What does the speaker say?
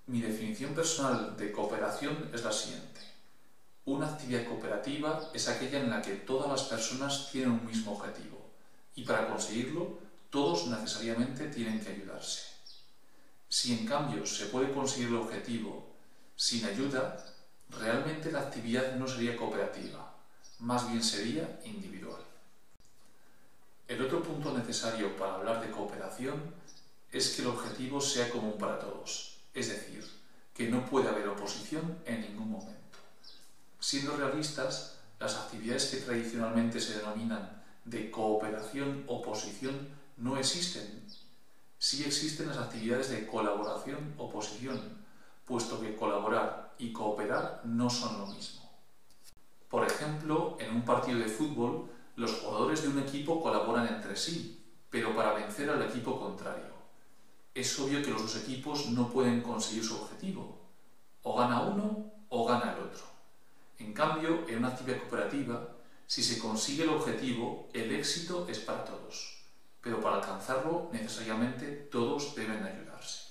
Mi definición personal de cooperación es la siguiente. Una actividad cooperativa es aquella en la que todas las personas tienen un mismo objetivo y para conseguirlo todos necesariamente tienen que ayudarse. Si en cambio se puede conseguir el objetivo sin ayuda, realmente la actividad no sería cooperativa, más bien sería individual. El otro punto necesario para hablar de cooperación es que el objetivo sea común para todos, es decir, que no puede haber oposición en ningún momento. Siendo realistas, las actividades que tradicionalmente se denominan de cooperación-oposición no existen. Sí existen las actividades de colaboración-oposición, puesto que colaborar y cooperar no son lo mismo. Por ejemplo, en un partido de fútbol, los jugadores de un equipo colaboran entre sí, pero para vencer al equipo contrario. Es obvio que los dos equipos no pueden conseguir su objetivo. O gana uno o gana el otro. En cambio, en una actividad cooperativa, si se consigue el objetivo, el éxito es para todos. Pero para alcanzarlo, necesariamente todos deben ayudarse.